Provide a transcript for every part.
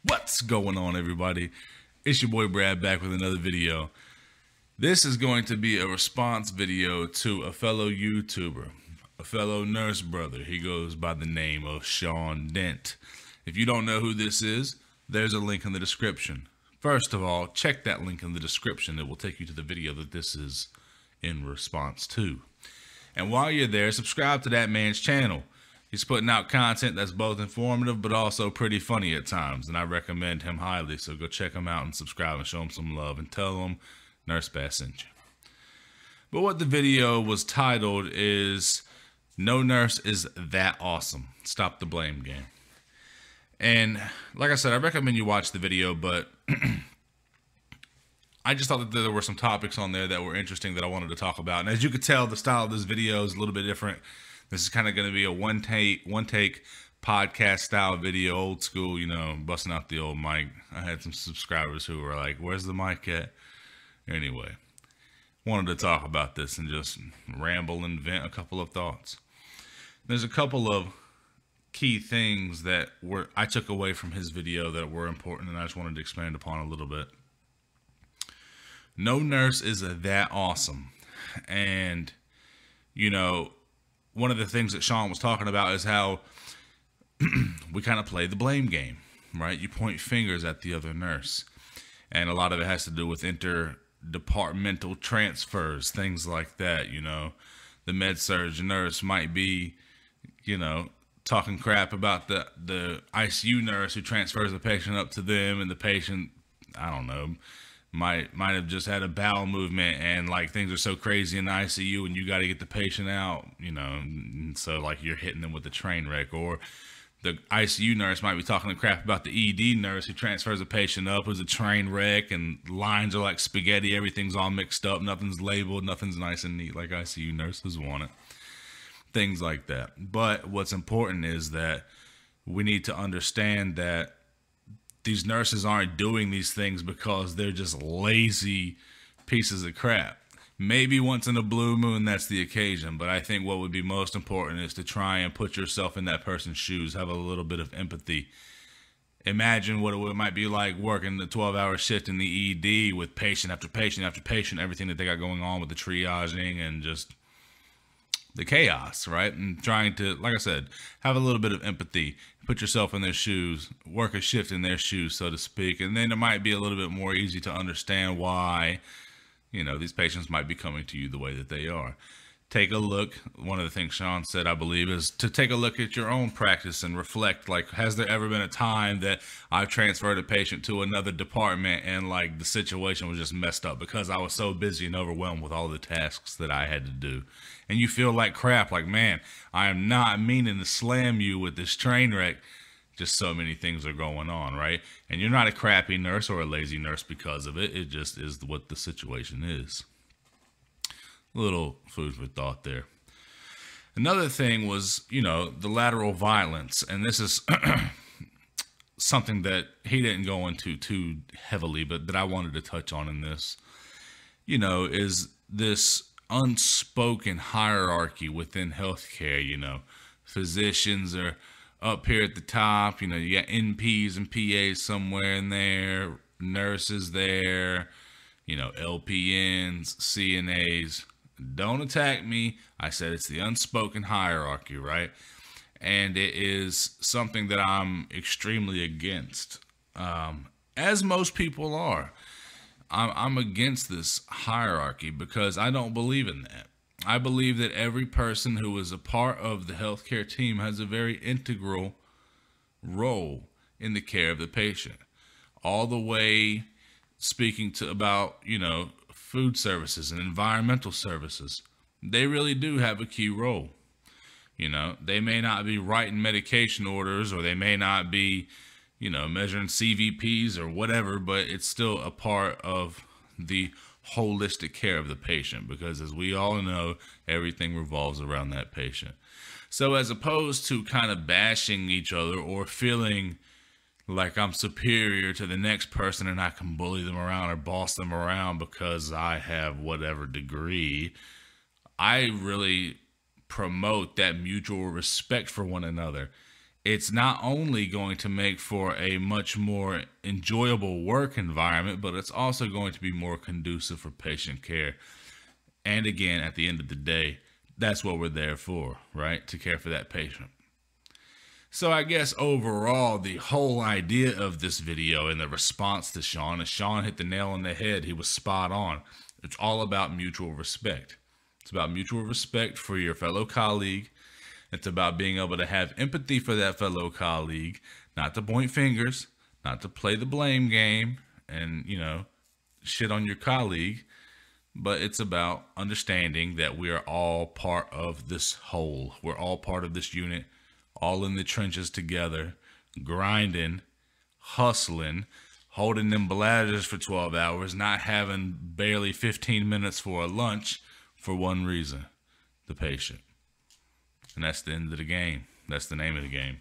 What's going on, everybody? It's your boy Brad back with another video. This is going to be a response video to a fellow YouTuber, a fellow nurse brother. He goes by the name of Sean Dent. If you don't know who this is, there's a link in the description. First of all, check that link in the description. It will take you to the video that this is in response to. And while you're there, subscribe to that man's channel. He's putting out content that's both informative but also pretty funny at times, and I recommend him highly. So go check him out and subscribe and show him some love and tell him Nurse Bass sent you. But what the video was titled is "No Nurse is That Awesome. Stop the Blame Game." And like I said, I recommend you watch the video, but I just thought that there were some topics on there that were interesting that I wanted to talk about. And as you could tell, the style of this video is a little bit different. This is kind of going to be a one take podcast style video, old school, you know, busting out the old mic. I had some subscribers who were like, "Where's the mic at?" Anyway, wanted to talk about this and just ramble and vent a couple of thoughts. There's a couple of key things that I took away from his video that were important, and I just wanted to expand upon a little bit. No nurse is that awesome. And, you know, one of the things that Sean was talking about is how we kind of play the blame game, right? You point fingers at the other nurse. And a lot of it has to do with interdepartmental transfers, things like that. You know, the med-surg nurse might be, you know, talking crap about the ICU nurse who transfers the patient up to them, and the patient, I don't know, might have just had a bowel movement, and like things are so crazy in the ICU and you got to get the patient out, you know, and so like you're hitting them with a train wreck. Or the ICU nurse might be talking crap about the ED nurse who transfers a patient up, who's a train wreck, and lines are like spaghetti, everything's all mixed up, nothing's labeled, nothing's nice and neat like ICU nurses want it. Things like that. But what's important is that we need to understand that these nurses aren't doing these things because they're just lazy pieces of crap. Maybe once in a blue moon, that's the occasion. But I think what would be most important is to try and put yourself in that person's shoes. Have a little bit of empathy. Imagine what it might be like working the 12-hour shift in the ED with patient after patient after patient, everything that they got going on with the triaging and just the chaos, right? And trying to, like I said, have a little bit of empathy, put yourself in their shoes, work a shift in their shoes, so to speak. And then it might be a little bit more easy to understand why, you know, these patients might be coming to you the way that they are. Take a look. One of the things Sean said, I believe, is to take a look at your own practice and reflect, like, has there ever been a time that I've transferred a patient to another department and like the situation was just messed up because I was so busy and overwhelmed with all the tasks that I had to do? And you feel like crap, like, man, I am not meaning to slam you with this train wreck. Just so many things are going on, right? And you're not a crappy nurse or a lazy nurse because of it. It just is what the situation is. Little food for thought there. Another thing was, you know, the lateral violence. And this is something that he didn't go into too heavily, but that I wanted to touch on in this, you know, is this unspoken hierarchy within healthcare. You know, physicians are up here at the top. You know, you got NPs and PAs somewhere in there, nurses there, you know, LPNs, CNAs. Don't attack me. I said it's the unspoken hierarchy, right? And it is something that I'm extremely against, as most people are. I'm against this hierarchy because I don't believe in that. I believe that every person who is a part of the healthcare team has a very integral role in the care of the patient. All the way speaking to about, you know, food services and environmental services. They really do have a key role. You know, they may not be writing medication orders, or they may not be, you know, measuring CVPs or whatever, but it's still a part of the holistic care of the patient, because as we all know, everything revolves around that patient. So as opposed to kind of bashing each other or feeling like I'm superior to the next person and I can bully them around or boss them around because I have whatever degree, I really promote that mutual respect for one another it's not only going to make for a much more enjoyable work environment, but it's also going to be more conducive for patient care. And again, at the end of the day, that's what we're there for, right? To care for that patient. So I guess overall, the whole idea of this video and the response to Sean is Sean hit the nail on the head. He was spot on. It's all about mutual respect. It's about mutual respect for your fellow colleague. It's about being able to have empathy for that fellow colleague, not to point fingers, not to play the blame game and, shit on your colleague, but it's about understanding that we are all part of this whole. We're all part of this unit, all in the trenches together, grinding, hustling, holding them bladders for 12 hours, not having barely 15 minutes for a lunch for one reason, the patient. And that's the end of the game. That's the name of the game.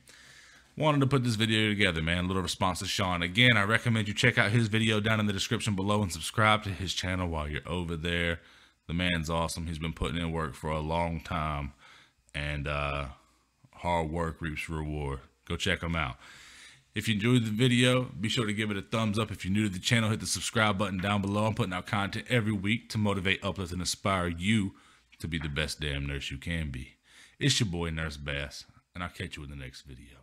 Wanted to put this video together, man. A little response to Sean. Again, I recommend you check out his video down in the description below and subscribe to his channel while you're over there. The man's awesome. He's been putting in work for a long time. And hard work reaps reward. Go check him out. If you enjoyed the video, be sure to give it a thumbs up. If you're new to the channel, hit the subscribe button down below. I'm putting out content every week to motivate, uplift, and inspire you to be the best damn nurse you can be. It's your boy, Nurse Bass, and I'll catch you in the next video.